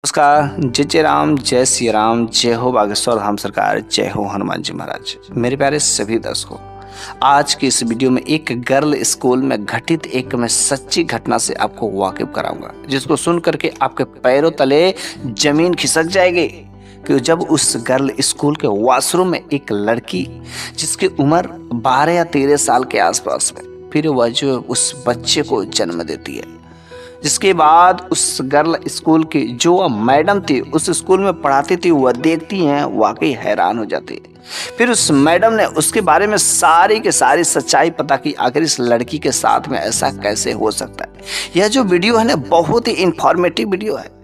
नमस्कार। जय जय राम, जय श्री राम, जय हो बागेश्वर धाम सरकार, जय हो हनुमान जी महाराज। मेरे प्यारे सभी दर्शकों, आज की इस वीडियो में एक गर्ल स्कूल में घटित एक मैं सच्ची घटना से आपको वाकिफ कराऊंगा, जिसको सुन करके आपके पैरों तले जमीन खिसक जाएगी। कि जब उस गर्ल स्कूल के वॉशरूम में एक लड़की जिसकी उम्र 12 या 13 साल के आसपास में, फिर वह जो उस बच्चे को जन्म देती है, जिसके बाद उस गर्ल स्कूल की जो मैडम थी, उस स्कूल में पढ़ाती थी, वह देखती हैं, वाकई हैरान हो जाती है। फिर उस मैडम ने उसके बारे में सारी की सारी सच्चाई पता की, आखिर इस लड़की के साथ में ऐसा कैसे हो सकता है। यह जो वीडियो है ना, बहुत ही इंफॉर्मेटिव वीडियो है,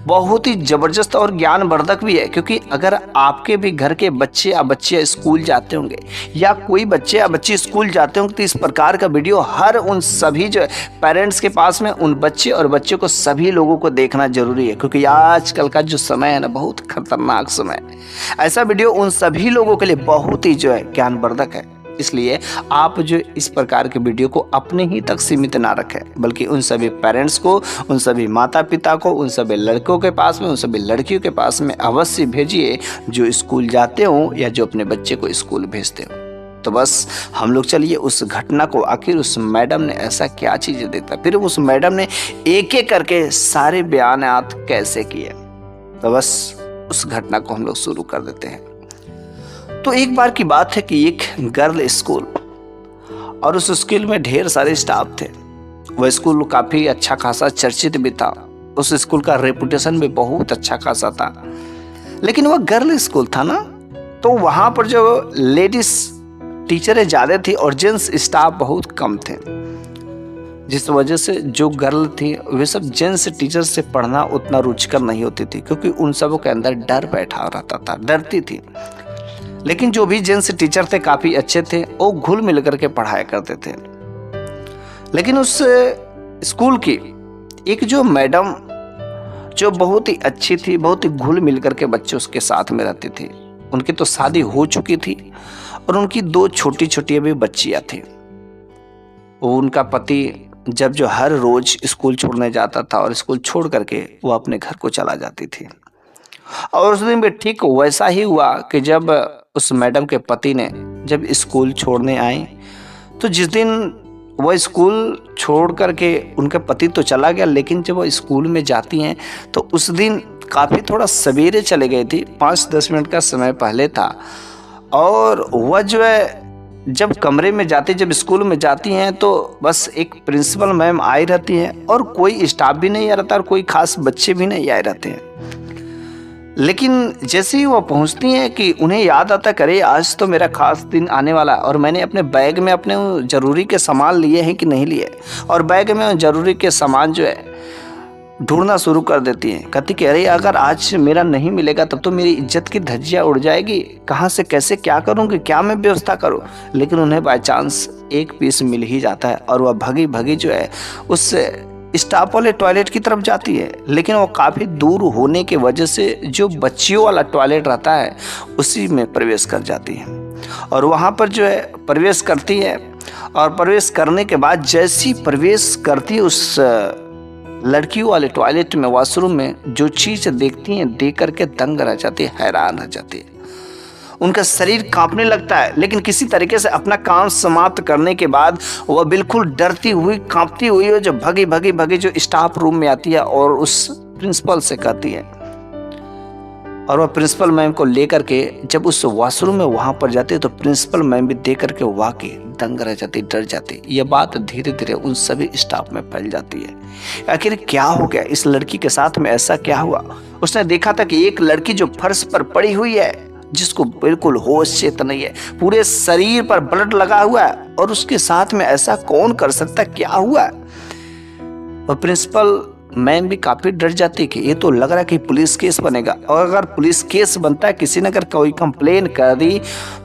बहुत ही जबरदस्त और ज्ञानवर्धक भी है। क्योंकि अगर आपके भी घर के बच्चे या बच्चियां स्कूल जाते होंगे, या कोई बच्चे या बच्ची स्कूल जाते होंगे, तो इस प्रकार का वीडियो हर उन सभी जो पेरेंट्स के पास में उन बच्चे और बच्चों को सभी लोगों को देखना जरूरी है। क्योंकि आजकल का जो समय है ना, बहुत खतरनाक समय है। ऐसा वीडियो उन सभी लोगों के लिए बहुत ही जो है ज्ञानवर्धक है। इसलिए आप जो इस प्रकार के वीडियो को अपने ही तक सीमित ना रखें, बल्कि उन सभी पेरेंट्स को, उन सभी माता पिता को, उन सभी लड़कों के पास में, उन सभी लड़कियों के पास में अवश्य भेजिए जो स्कूल जाते हो या जो अपने बच्चे को स्कूल भेजते हो। तो बस हम लोग चलिए उस घटना को, आखिर उस मैडम ने ऐसा क्या चीज़ें देखा, फिर उस मैडम ने एक एक करके सारे बयानात कैसे किए। तो बस उस घटना को हम लोग शुरू कर देते हैं। तो एक बार की बात है कि एक गर्ल स्कूल, और उस स्कूल में ढेर सारे स्टाफ थे। वह स्कूल काफ़ी अच्छा खासा चर्चित भी था, उस स्कूल का रेपुटेशन भी बहुत अच्छा खासा था। लेकिन वह गर्ल स्कूल था ना, तो वहाँ पर जो लेडीज टीचरें ज़्यादा थी और जेंट्स स्टाफ बहुत कम थे, जिस वजह से जो गर्ल थी वे सब जेंट्स टीचर से पढ़ना उतना रुचिकर नहीं होती थी, क्योंकि उन सबों के अंदर डर बैठा रहता था, डरती थी। लेकिन जो भी जेंट्स टीचर थे काफ़ी अच्छे थे, वो घुल मिल करके पढ़ाया करते थे। लेकिन उस स्कूल की एक जो मैडम जो बहुत ही अच्छी थी, बहुत ही घुल मिल करके बच्चे उसके साथ में रहती थी। उनकी तो शादी हो चुकी थी और उनकी 2 छोटी छोटी अभी बच्चियाँ थी। वो उनका पति जब जो हर रोज स्कूल छोड़ने जाता था और स्कूल छोड़ करके वो अपने घर को चला जाती थी। और उस दिन भी ठीक वैसा ही हुआ कि जब उस मैडम के पति ने जब स्कूल छोड़ने आए, तो जिस दिन वह स्कूल छोड़ करके उनका पति तो चला गया, लेकिन जब वह स्कूल में जाती हैं तो उस दिन काफ़ी थोड़ा सवेरे चले गए थी, 5-10 मिनट का समय पहले था। और वह जो है जब कमरे में जाती, जब स्कूल में जाती हैं, तो बस एक प्रिंसिपल मैम आई रहती हैं और कोई स्टाफ भी नहीं आ रहता और कोई खास बच्चे भी नहीं आए रहते हैं। लेकिन जैसे ही वो पहुंचती हैं कि उन्हें याद आता, करे आज तो मेरा खास दिन आने वाला, और मैंने अपने बैग में अपने ज़रूरी के सामान लिए हैं कि नहीं लिए, और बैग में ज़रूरी के सामान जो है ढूंढना शुरू कर देती हैं। कहती कि अरे अगर आज मेरा नहीं मिलेगा तब तो मेरी इज्जत की धज्जियाँ उड़ जाएगी, कहाँ से कैसे क्या करूँगी, क्या मैं व्यवस्था करूँ। लेकिन उन्हें बाय चांस एक पीस मिल ही जाता है और वह भगी भगी जो है उस स्टाफ वाले टॉयलेट की तरफ जाती है। लेकिन वो काफ़ी दूर होने की वजह से जो बच्चियों वाला टॉयलेट रहता है उसी में प्रवेश कर जाती है, और वहाँ पर जो है प्रवेश करती है। और प्रवेश करने के बाद जैसी प्रवेश करती है उस लड़कियों वाले टॉयलेट में, वॉशरूम में, जो चीज़ देखती हैं देख करके दंग रह जाती है, हैरान रह जाती है। उनका शरीर कांपने लगता है, लेकिन किसी तरीके से अपना काम समाप्त करने के बाद वह बिल्कुल डरती हुई, कांपती हुई जो भगी भगी भगी जो स्टाफ रूम में आती है और उस प्रिंसिपल से कहती है। और वह प्रिंसिपल मैम को लेकर के जब उस वॉशरूम में वहाँ पर जाती है, तो प्रिंसिपल मैम भी देख करके वाकई दंग रह जाती, डर जाती। यह बात धीरे धीरे उन सभी स्टाफ में फैल जाती है। आखिर क्या हो गया, इस लड़की के साथ में ऐसा क्या हुआ। उसने देखा था कि एक लड़की जो फर्श पर पड़ी हुई है, जिसको बिल्कुल होश चेत नहीं है, पूरे शरीर पर ब्लड लगा हुआ है, और उसके साथ में ऐसा कौन कर सकता, क्या हुआ। और प्रिंसिपल मैम भी काफ़ी डर जाती कि ये तो लग रहा है कि पुलिस केस बनेगा, और अगर पुलिस केस बनता है, किसी ने अगर कोई कंप्लेन कर दी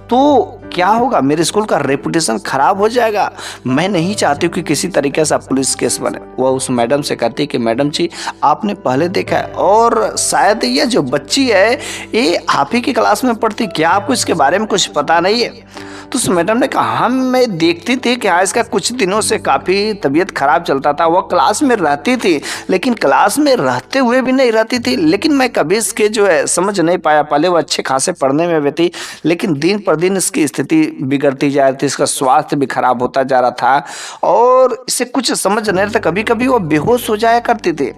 तो क्या होगा, मेरे स्कूल का रेपुटेशन खराब हो जाएगा। मैं नहीं चाहती कि किसी तरीके से पुलिस केस बने। वह उस मैडम से कहती कि मैडम जी आपने पहले देखा है, और शायद ये जो बच्ची है ये आप ही की क्लास में पढ़ती, क्या आपको इसके बारे में कुछ पता नहीं है। तो उस मैडम ने कहा हाँ मैं देखती थी कि हाँ इसका कुछ दिनों से काफ़ी तबीयत खराब चलता था, वह क्लास में रहती थी लेकिन क्लास में रहते हुए भी नहीं रहती थी, लेकिन मैं कभी इसके जो है समझ नहीं पाया। पहले वो अच्छे खासे पढ़ने में भी थी लेकिन दिन पर दिन इसकी स्थिति बिगड़ती जा रही थी, इसका स्वास्थ्य भी खराब होता जा रहा था और इसे कुछ समझ नहीं था। कभी कभी वो बेहोश हो जाया करती थी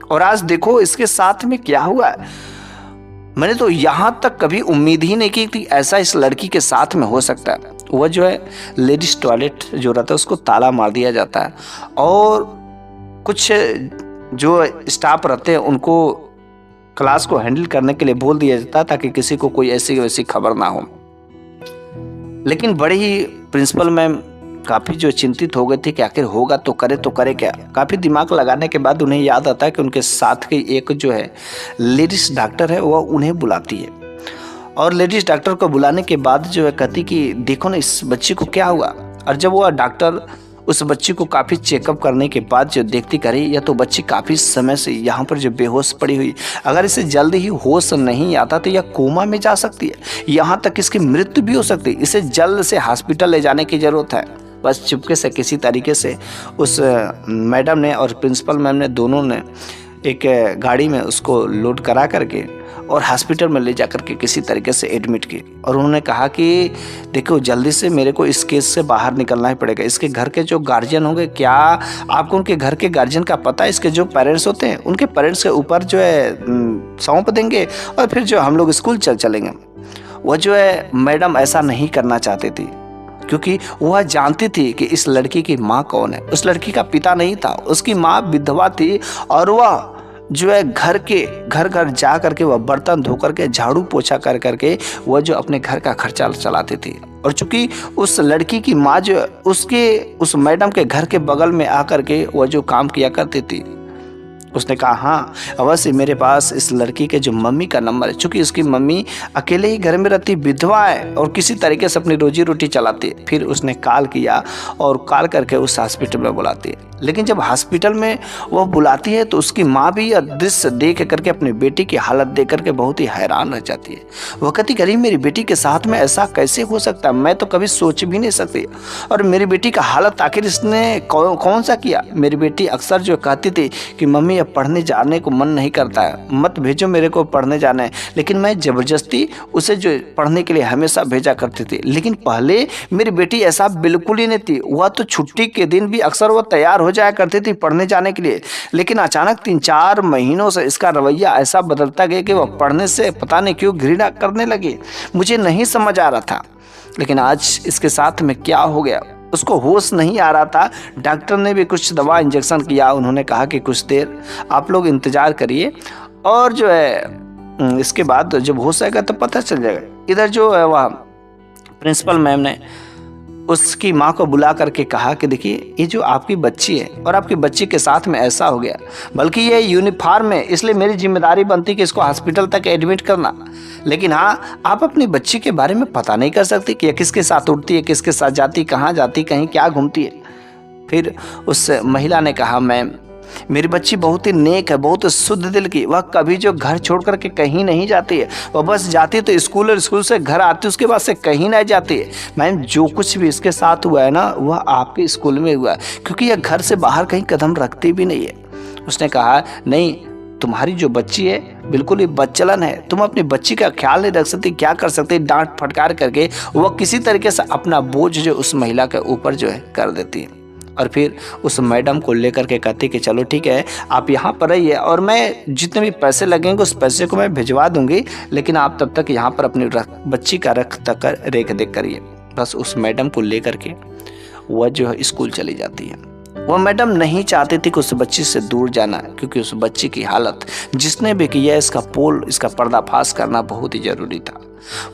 और आज देखो इसके साथ में क्या हुआ। मैंने तो यहाँ तक कभी उम्मीद ही नहीं की थी ऐसा इस लड़की के साथ में हो सकता है। वह जो है लेडीज टॉयलेट जो रहता है उसको ताला मार दिया जाता है और कुछ जो स्टाफ रहते हैं उनको क्लास को हैंडल करने के लिए बोल दिया जाता है ताकि किसी को कोई ऐसी वैसी खबर ना हो। लेकिन बड़ी ही प्रिंसिपल मैम काफ़ी जो चिंतित हो गई थी कि आखिर होगा तो करे क्या। काफ़ी दिमाग लगाने के बाद उन्हें याद आता है कि उनके साथ के एक जो है लेडीज डॉक्टर है वह उन्हें बुलाती है और लेडीज डॉक्टर को बुलाने के बाद जो है कहती कि देखो ना इस बच्ची को क्या हुआ। और जब वह डॉक्टर उस बच्ची को काफ़ी चेकअप करने के बाद जो देखती करी या तो बच्ची काफ़ी समय से यहाँ पर जो बेहोश पड़ी हुई, अगर इसे जल्दी ही होश नहीं आता तो यह कोमा में जा सकती है, यहाँ तक इसकी मृत्यु भी हो सकती है। इसे जल्द से हॉस्पिटल ले जाने की ज़रूरत है। बस चुपके से किसी तरीके से उस मैडम ने और प्रिंसिपल मैम ने दोनों ने एक गाड़ी में उसको लोड करा करके और हॉस्पिटल में ले जा करके किसी तरीके से एडमिट की और उन्होंने कहा कि देखो जल्दी से मेरे को इस केस से बाहर निकलना ही पड़ेगा। इसके घर के जो गार्जियन होंगे, क्या आपको उनके घर के गार्जियन का पता है? इसके जो पेरेंट्स होते हैं उनके पेरेंट्स के ऊपर जो है सौंप देंगे और फिर जो हम लोग स्कूल चलेंगे। वह जो है मैडम ऐसा नहीं करना चाहती थी क्योंकि वह जानती थी कि इस लड़की की माँ कौन है। उस लड़की का पिता नहीं था, उसकी माँ विधवा थी और वह जो है घर जा करके वह बर्तन धो करके झाड़ू पोछा कर करके वह जो अपने घर का खर्चा चलाती थी। और चूंकि उस लड़की की माँ जो उस मैडम के घर के बगल में आकर के वह जो काम किया करती थी, उसने कहा हाँ अवश्य मेरे पास इस लड़की के जो मम्मी का नंबर है। चूँकि उसकी मम्मी अकेले ही घर में रहती, विधवा है और किसी तरीके से अपनी रोजी रोटी चलाती है। फिर उसने कॉल किया और कॉल करके उस हॉस्पिटल में बुलाती है। लेकिन जब हॉस्पिटल में वह बुलाती है तो उसकी माँ भी यह दृश्य देख करके अपनी बेटी की हालत देख करके बहुत ही हैरान रह जाती है। वह कहती करीब मेरी बेटी के साथ में ऐसा कैसे हो सकता है, मैं तो कभी सोच भी नहीं सकती। और मेरी बेटी का हालत आखिर इसने कौन सा किया। मेरी बेटी अक्सर जो कहती थी कि मम्मी अब पढ़ने जाने को मन नहीं करता है, मत भेजो मेरे को पढ़ने जाना है, लेकिन मैं ज़बरदस्ती उसे जो पढ़ने के लिए हमेशा भेजा करती थी। लेकिन पहले मेरी बेटी ऐसा बिल्कुल ही नहीं थी। वह तो छुट्टी के दिन भी अक्सर वह तैयार हो जाया करती थी पढ़ने जाने के लिए, लेकिन अचानक 3-4 महीनों से इसका रवैया ऐसा बदलता गया कि वह पढ़ने से पता नहीं क्यों घृणा करने लगी। मुझे नहीं समझ आ रहा था, लेकिन आज इसके साथ में क्या हो गया, उसको होश नहीं आ रहा था। डॉक्टर ने भी कुछ दवा इंजेक्शन किया। उन्होंने कहा कि कुछ देर आप लोग इंतज़ार करिए और जो है इसके बाद जब होश आएगा तो पता चल जाएगा। इधर जो है वह प्रिंसिपल मैम ने उसकी माँ को बुला करके कहा कि देखिए ये जो आपकी बच्ची है और आपकी बच्ची के साथ में ऐसा हो गया, बल्कि ये यूनिफॉर्म है, इसलिए मेरी जिम्मेदारी बनती कि इसको हॉस्पिटल तक एडमिट करना। लेकिन हाँ आप अपनी बच्ची के बारे में पता नहीं कर सकती कि किसके साथ उठती है, किसके साथ जाती, कहाँ जाती, कहीं क्या घूमती है। फिर उस महिला ने कहा मैम मेरी बच्ची बहुत ही नेक है, बहुत शुद्ध दिल की, वह कभी जो घर छोड़ करके कहीं नहीं जाती है, वह बस जाती तो स्कूल और स्कूल से घर आती, उसके बाद से कहीं नहीं जाती है। मैम जो कुछ भी इसके साथ हुआ है ना वह आपके स्कूल में हुआ है, क्योंकि यह घर से बाहर कहीं कदम रखती भी नहीं है। उसने कहा नहीं तुम्हारी जो बच्ची है बिल्कुल ही बच्चलन है, तुम अपनी बच्ची का ख्याल नहीं रख सकती, क्या कर सकती। डांट फटकार करके वह किसी तरीके से अपना बोझ जो उस महिला के ऊपर जो है कर देती है और फिर उस मैडम को लेकर के कहती कि चलो ठीक है आप यहाँ पर रहिए और मैं जितने भी पैसे लगेंगे उस पैसे को मैं भिजवा दूंगी, लेकिन आप तब तक यहाँ पर अपनी बच्ची का रेख देख करिए। बस उस मैडम को लेकर के वह जो है स्कूल चली जाती है। वह मैडम नहीं चाहती थी कि उस बच्ची से दूर जाना, क्योंकि उस बच्ची की हालत जिसने भी किया इसका पर्दाफाश करना बहुत ही जरूरी था।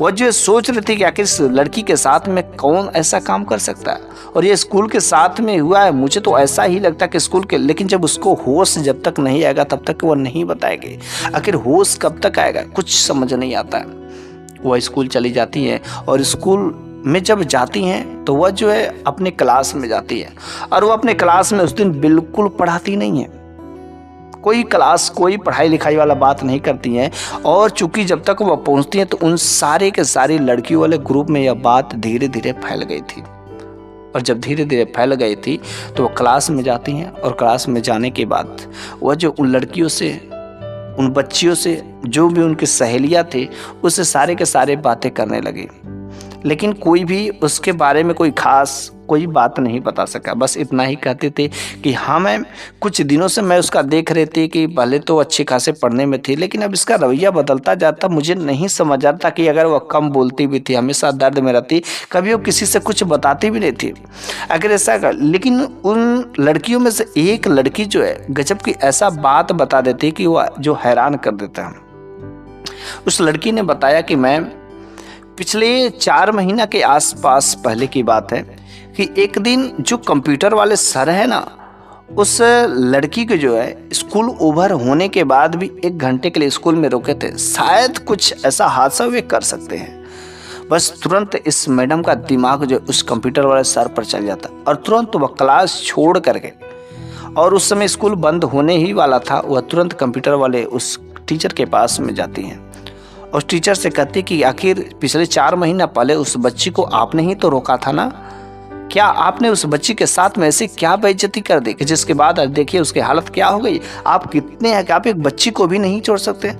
वह जो सोच रही थी कि आखिर इस लड़की के साथ में कौन ऐसा काम कर सकता है और ये स्कूल के साथ में हुआ है। मुझे तो ऐसा ही लगता है कि स्कूल के, लेकिन जब उसको होश जब तक नहीं आएगा तब तक वह नहीं बताएगी। आखिर होश कब तक आएगा कुछ समझ नहीं आता है। वह स्कूल चली जाती है और स्कूल में जब जाती हैं तो वह जो है अपने क्लास में जाती है और वह अपने क्लास में उस दिन बिल्कुल पढ़ाती नहीं है। कोई क्लास, कोई पढ़ाई लिखाई वाला बात नहीं करती हैं। और चूंकि जब तक वह पहुंचती हैं तो उन सारे के सारी लड़कियों वाले ग्रुप में यह बात धीरे धीरे फैल गई थी। और जब धीरे धीरे फैल गई थी तो वह क्लास में जाती हैं, और क्लास में जाने के बाद वह जो उन लड़कियों से, उन बच्चियों से, जो भी उनकी सहेलियां थी, उससे सारे के सारे बातें करने लगी। लेकिन कोई भी उसके बारे में कोई खास कोई बात नहीं बता सका। बस इतना ही कहते थे कि हाँ मैम, कुछ दिनों से मैं उसका देख रही थी कि पहले तो अच्छे खासे पढ़ने में थी, लेकिन अब इसका रवैया बदलता जाता। मुझे नहीं समझ आता कि अगर वह कम बोलती भी थी, हमेशा दर्द में रहती, कभी वो किसी से कुछ बताती भी नहीं थी। अगर ऐसा कर, लेकिन उन लड़कियों में से एक लड़की जो है गजब की ऐसा बात बता देती कि वह जो हैरान कर देता है। उस लड़की ने बताया कि मैम, पिछले 4 महीना के आसपास पहले की बात है कि एक दिन जो कंप्यूटर वाले सर है ना, उस लड़की को जो है स्कूल ओवर होने के बाद भी 1 घंटे के लिए स्कूल में रोके थे। शायद कुछ ऐसा हादसा वे कर सकते हैं। बस तुरंत इस मैडम का दिमाग जो उस कंप्यूटर वाले सर पर चल जाता और तुरंत वह क्लास छोड़ करके, और उस समय स्कूल बंद होने ही वाला था, वह तुरंत कंप्यूटर वाले उस टीचर के पास में जाती हैं। उस टीचर से कहती कि आखिर पिछले 4 महीना पहले उस बच्ची को आपने ही तो रोका था ना, क्या आपने उस बच्ची के साथ में ऐसी क्या बेइज्जती कर दी कि जिसके बाद देखिए उसकी हालत क्या हो गई। आप कितने हैं कि आप एक बच्ची को भी नहीं छोड़ सकते।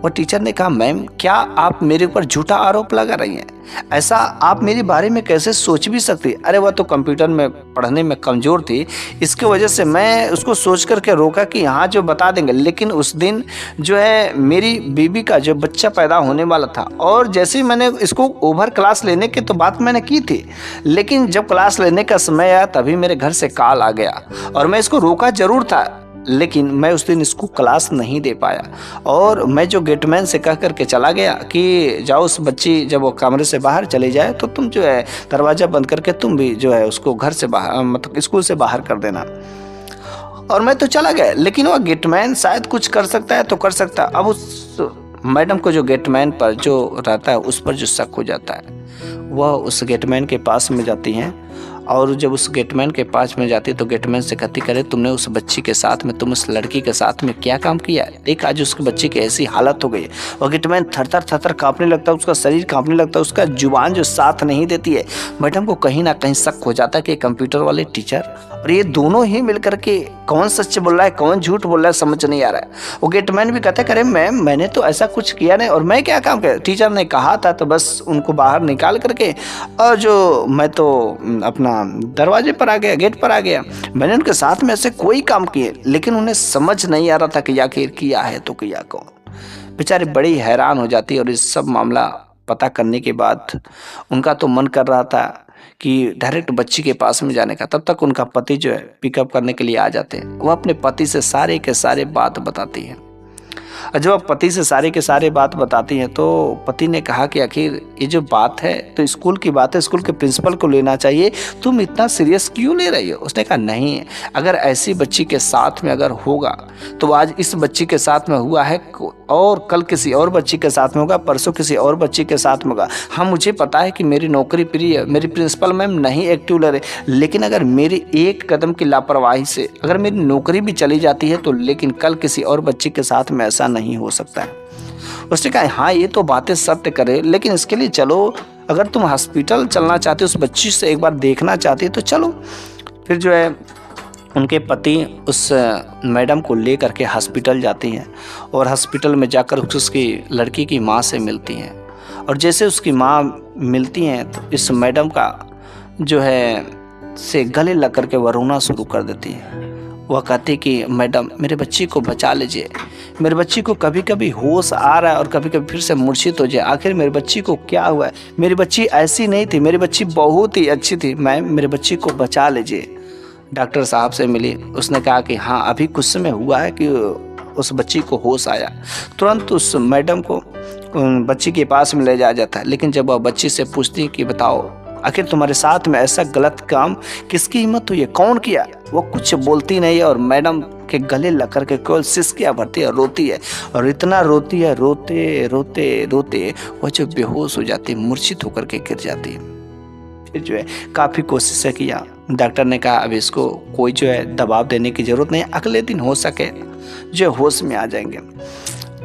वो टीचर ने कहा, मैम क्या आप मेरे ऊपर झूठा आरोप लगा रही हैं? ऐसा आप मेरे बारे में कैसे सोच भी सकती? अरे वह तो कंप्यूटर में पढ़ने में कमज़ोर थी, इसके वजह से मैं उसको सोच करके रोका कि हाँ जो बता देंगे। लेकिन उस दिन जो है मेरी बीबी का जो बच्चा पैदा होने वाला था, और जैसे ही मैंने इसको ओवर क्लास लेने की तो बात मैंने की थी, लेकिन जब क्लास लेने का समय आया तभी मेरे घर से कॉल आ गया, और मैं इसको रोका जरूर था, लेकिन मैं उस दिन इसको क्लास नहीं दे पाया। और मैं जो गेटमैन से कह करके चला गया कि जाओ उस बच्ची जब वो कमरे से बाहर चली जाए तो तुम जो है दरवाज़ा बंद करके तुम भी जो है उसको घर से बाहर, मतलब स्कूल से बाहर कर देना। और मैं तो चला गया, लेकिन वह गेटमैन शायद कुछ कर सकता है तो कर सकता है। अब उस मैडम को जो गेटमैन पर जो रहता है उस पर जो शक हो जाता है, वह उस गेटमैन के पास में जाती हैं। और जब उस गेटमैन के पास में जाती तो गेटमैन से कहती, करे तुमने उस बच्ची के साथ में, तुम उस लड़की के साथ में क्या काम किया? देख आज उसके बच्चे की ऐसी हालत हो गई। और गेटमैन थर थर कांपने लगता है, उसका शरीर कांपने लगता है, उसका जुबान जो साथ नहीं देती है। मैडम को कहीं ना कहीं शक हो जाता है कि कंप्यूटर वाले टीचर और ये दोनों ही मिल करके कौन सच बोल रहा है कौन झूठ बोल रहा है समझ नहीं आ रहा है। वो गेटमैन भी कहता है, करे मैम मैंने तो ऐसा कुछ किया नहीं, और मैं क्या काम किया? टीचर ने कहा था तो बस उनको बाहर निकाल करके, और जो मैं तो अपना दरवाजे पर आ गया, गेट पर आ गया। मैंने उनके साथ में ऐसे कोई काम किए, लेकिन उन्हें समझ नहीं आ रहा था कि आखिर किया है तो किया कौन। बेचारे बड़ी हैरान हो जाती। और इस सब मामला पता करने के बाद उनका तो मन कर रहा था कि डायरेक्ट बच्ची के पास में जाने का। तब तक उनका पति जो है पिकअप करने के लिए आ जाते हैं। वह अपने पति से सारे के सारे बात बताती हैं। और जब आप पति से सारे के सारे बात बताती हैं तो पति ने कहा कि आखिर ये जो बात है तो स्कूल की बात है, स्कूल के प्रिंसिपल को लेना चाहिए, तुम इतना सीरियस क्यों ले रही हो? उसने कहा नहीं, अगर ऐसी बच्ची के साथ में अगर होगा तो आज इस बच्ची के साथ में हुआ है, और कल किसी और बच्ची के साथ में होगा, परसों किसी और बच्ची के साथ में होगा। हाँ मुझे पता है कि मेरी नौकरी प्रिय है, मेरी प्रिंसिपल मैम नहीं एक्टिव ले रहे, लेकिन अगर मेरी एक कदम की लापरवाही से अगर मेरी नौकरी भी चली जाती है तो लेकिन कल किसी और बच्ची के साथ में ऐसा नहीं हो सकता है। उसने कहा हाँ ये तो बातें सत्य करे, लेकिन इसके लिए चलो, अगर तुम हॉस्पिटल चलना चाहते हो, उस बच्ची से एक बार देखना चाहती है तो चलो। फिर जो है उनके पति उस मैडम को ले करके हॉस्पिटल जाती हैं, और हॉस्पिटल में जाकर उसकी लड़की की माँ से मिलती हैं। और जैसे उसकी माँ मिलती हैं तो इस मैडम का जो है से गले लग करके वह रोना शुरू कर देती है। वह कहती कि मैडम मेरे बच्ची को बचा लीजिए, मेरे बच्ची को कभी कभी होश आ रहा है और कभी कभी फिर से मूर्छित हो जाए, आखिर मेरी बच्ची को क्या हुआ है? मेरी बच्ची ऐसी नहीं थी, मेरी बच्ची बहुत ही अच्छी थी, मैम मेरे बच्ची को बचा लीजिए। डॉक्टर साहब से मिली, उसने कहा कि हाँ अभी कुछ समय हुआ है कि उस बच्ची को होश आया। तुरंत उस मैडम को बच्ची के पास में ले जाया जाता है। लेकिन जब वह बच्ची से पूछती कि बताओ आखिर तुम्हारे साथ में ऐसा गलत काम किसकी हिम्मत हुई है, कौन किया? वो कुछ बोलती नहीं है, और मैडम के गले लग करके केवल सिसकियाँ भरती है, रोती है, और इतना रोती है, रोते रोते रोते वह जो बेहोश हो जाती है, मूर्छित होकर के गिर जाती है। फिर जो है काफ़ी कोशिशें किया, डॉक्टर ने कहा अब इसको कोई जो है दबाव देने की ज़रूरत नहीं, अगले दिन हो सके जो होश में आ जाएंगे।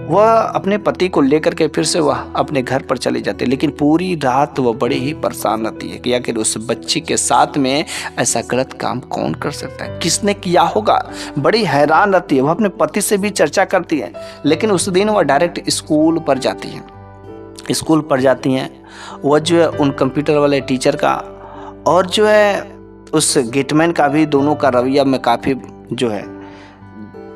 वह अपने पति को लेकर के फिर से वह अपने घर पर चली जाती है, लेकिन पूरी रात वह बड़ी ही परेशान रहती है कि आखिर उस बच्ची के साथ में ऐसा गलत काम कौन कर सकता है, किसने किया होगा। बड़ी हैरान रहती है। वह अपने पति से भी चर्चा करती है, लेकिन उस दिन वह डायरेक्ट स्कूल पर जाती है। स्कूल पर जाती हैं वह जो है उन कंप्यूटर वाले टीचर का और जो है उस गेटमैन का भी, दोनों का रवैया में काफ़ी जो है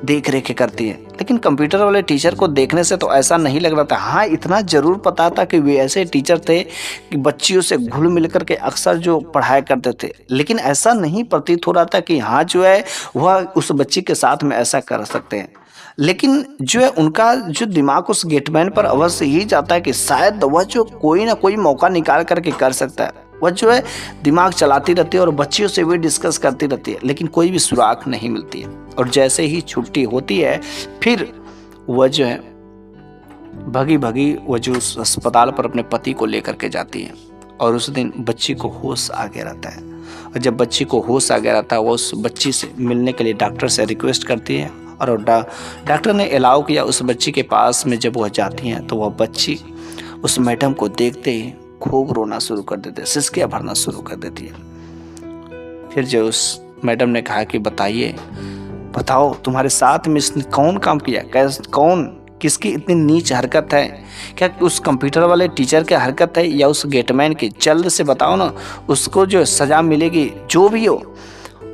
देख रेख करती है। लेकिन कंप्यूटर वाले टीचर को देखने से तो ऐसा नहीं लग रहा था। हाँ, इतना ज़रूर पता था कि वे ऐसे टीचर थे कि बच्चियों से घुल मिल करके अक्सर जो पढ़ाया करते थे, लेकिन ऐसा नहीं प्रतीत हो रहा था कि हाँ जो है वह उस बच्ची के साथ में ऐसा कर सकते हैं। लेकिन जो है उनका जो दिमाग उस गेटमैन पर अवश्य ही जाता है कि शायद वह जो कोई ना कोई मौका निकाल करके कर सकता है। वह जो है दिमाग चलाती रहती है और बच्चियों से भी डिस्कस करती रहती है, लेकिन कोई भी सुराग नहीं मिलती है। और जैसे ही छुट्टी होती है फिर वह जो है भगी भगी वह जो उस अस्पताल पर अपने पति को लेकर के जाती है। और उस दिन बच्ची को होश आ गया रहता है। और जब बच्ची को होश आ गया रहता है, वह उस बच्ची से मिलने के लिए डॉक्टर से रिक्वेस्ट करती है। और डॉक्टर ने अलाउ किया। उस बच्ची के पास में जब वह जाती हैं तो वह बच्ची उस मैडम को देखते ही खूब रोना शुरू कर देती है, सिसकियाँ भरना शुरू कर देती है। फिर जो उस मैडम ने कहा कि बताओ तुम्हारे साथ में इसने कौन काम किया, कौन किसकी इतनी नीच हरकत है, क्या उस कंप्यूटर वाले टीचर की हरकत है या उस गेटमैन की, जल्द से बताओ ना, उसको जो सज़ा मिलेगी जो भी हो।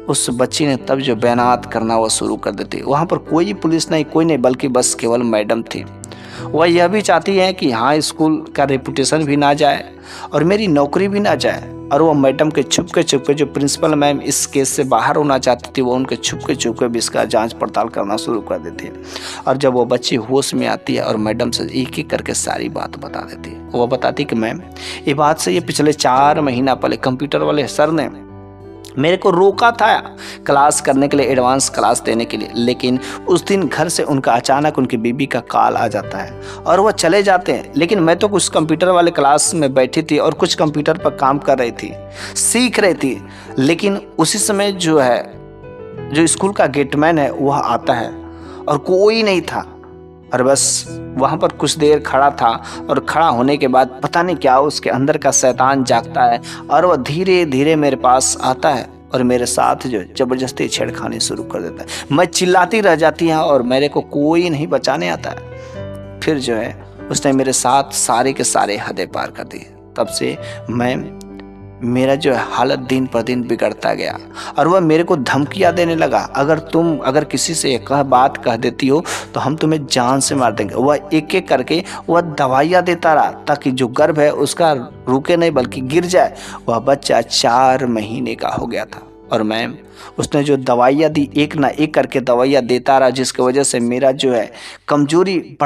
उस बच्ची ने तब जो बयानात करना वो शुरू कर देती। वहाँ पर कोई पुलिस नहीं, कोई नहीं, बल्कि बस केवल मैडम थी। वह यह भी चाहती है कि हाँ स्कूल का रेपुटेशन भी ना जाए और मेरी नौकरी भी ना जाए। और वो मैडम के छुपके जो प्रिंसिपल मैम इस केस से बाहर होना चाहती थी, वो उनके छुपके भी इसका जांच पड़ताल करना शुरू कर देती है। और जब वो बच्ची होश में आती है और मैडम से एक एक करके सारी बात बता देती है। वो बताती कि मैम ये बात से, ये पिछले 4 महीना पहले कंप्यूटर वाले सर ने मेरे को रोका था क्लास करने के लिए, एडवांस क्लास देने के लिए, लेकिन उस दिन घर से उनका अचानक उनकी बीबी का कॉल आ जाता है और वह चले जाते हैं। लेकिन मैं तो कुछ कंप्यूटर वाले क्लास में बैठी थी और कुछ कंप्यूटर पर काम कर रही थी, सीख रही थी। लेकिन उसी समय जो है जो स्कूल का गेटमैन है वह आता है और कोई नहीं था, और बस वहाँ पर कुछ देर खड़ा था। और खड़ा होने के बाद पता नहीं क्या उसके अंदर का शैतान जागता है और वह धीरे धीरे मेरे पास आता है और मेरे साथ जो ज़बरदस्ती छेड़खानी शुरू कर देता है। मैं चिल्लाती रह जाती हूँ और मेरे को कोई नहीं बचाने आता है। फिर जो है उसने मेरे साथ सारे के सारे हदें पार कर दी। तब से मेरा जो है हालत दिन पर दिन बिगड़ता गया और वह मेरे को धमकियां देने लगा, अगर किसी से एक बात कह देती हो तो हम तुम्हें जान से मार देंगे। वह एक एक करके वह दवाइयाँ देता रहा ताकि जो गर्भ है उसका रुके नहीं बल्कि गिर जाए। वह बच्चा 4 महीने का हो गया था और मैम उसने जो दवाइयाँ दी, एक ना एक करके दवाइयाँ देता रहा, जिसकी वजह से मेरा जो है कमज़ोरी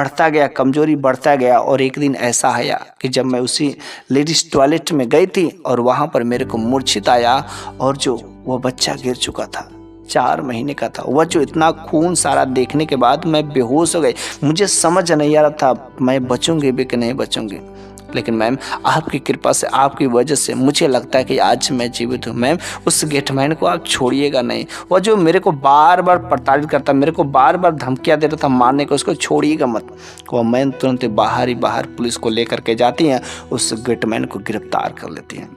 बढ़ता गया। और एक दिन ऐसा आया कि जब मैं उसी लेडीज़ टॉयलेट में गई थी और वहाँ पर मेरे को मूर्छित आया और जो वह बच्चा गिर चुका था, 4 महीने का था। वह जो इतना खून सारा देखने के बाद मैं बेहोश हो गई। मुझे समझ नहीं आ रहा था मैं बचूंगी भी कि नहीं बचूंगी। लेकिन मैम आपकी कृपा से, आपकी वजह से मुझे लगता है कि आज मैं जीवित हूँ। मैम उस गेटमैन को आप छोड़िएगा नहीं। वह जो मेरे को बार बार प्रताड़ित करता, मेरे को बार बार धमकियाँ देता था मारने को, उसको छोड़िएगा मत। वह मैम तुरंत बाहर पुलिस को लेकर के जाती हैं, उस गेटमैन को गिरफ्तार कर लेती हैं।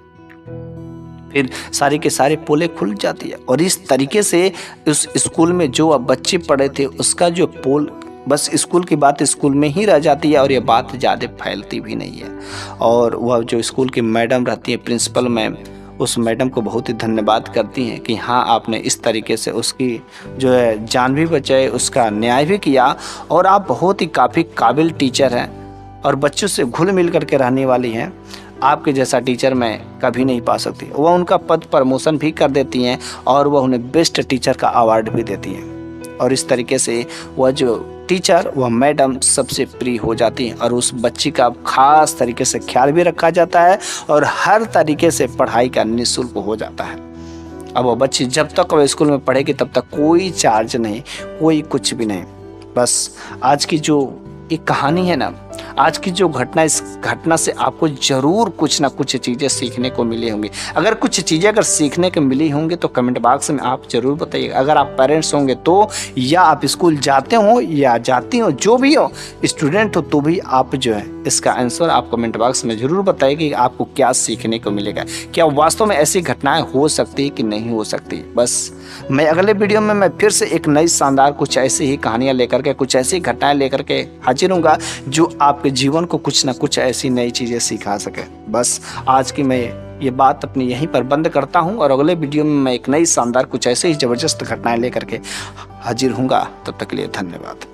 फिर सारी के सारे पोले खुल जाती है और इस तरीके से उस स्कूल में जो अब बच्चे पढ़े थे उसका जो पोल, बस स्कूल की बात स्कूल में ही रह जाती है और ये बात ज़्यादा फैलती भी नहीं है। और वह जो स्कूल की मैडम रहती है, प्रिंसिपल मैम, उस मैडम को बहुत ही धन्यवाद करती हैं कि हाँ आपने इस तरीके से उसकी जो है जान भी बचाई, उसका न्याय भी किया और आप बहुत ही काफ़ी काबिल टीचर हैं और बच्चों से घुल मिल करके रहने वाली हैं। आपके जैसा टीचर मैं कभी नहीं पा सकती। वह उनका पद प्रमोशन भी कर देती हैं और वह उन्हें बेस्ट टीचर का अवार्ड भी देती हैं। और इस तरीके से वह जो टीचर, वह मैडम सबसे प्रिय हो जाती हैं और उस बच्ची का खास तरीके से ख्याल भी रखा जाता है और हर तरीके से पढ़ाई का निःशुल्क हो जाता है। अब वह बच्ची जब तक वह स्कूल में पढ़ेगी तब तक कोई चार्ज नहीं, कोई कुछ भी नहीं। बस आज की जो एक कहानी है ना, आज की जो घटना, इस घटना से आपको जरूर कुछ ना कुछ चीज़ें सीखने को मिली होंगी। अगर कुछ चीज़ें अगर सीखने को मिली होंगी तो कमेंट बॉक्स में आप जरूर बताइए। अगर आप पेरेंट्स होंगे तो, या आप स्कूल जाते हो या जाती हो, जो भी हो स्टूडेंट हो, तो भी आप जो है इसका आंसर आप कमेंट बॉक्स में जरूर बताइए कि आपको क्या सीखने को मिलेगा। क्या वास्तव में ऐसी घटनाएं हो सकती है कि नहीं हो सकती। बस मैं अगले वीडियो में मैं फिर से एक नई शानदार कुछ ऐसी ही कहानियां लेकर के, कुछ ऐसी घटनाएं लेकर के हाजिर हूँगा जो आपके जीवन को कुछ ना कुछ ऐसी नई चीज़ें सिखा सके। बस आज की मैं ये बात अपनी यहीं पर बंद करता हूँ और अगले वीडियो में मैं एक नई शानदार कुछ ऐसे ही ज़बरदस्त घटनाएं लेकर के हाजिर हूँगा। तब तक के लिए धन्यवाद।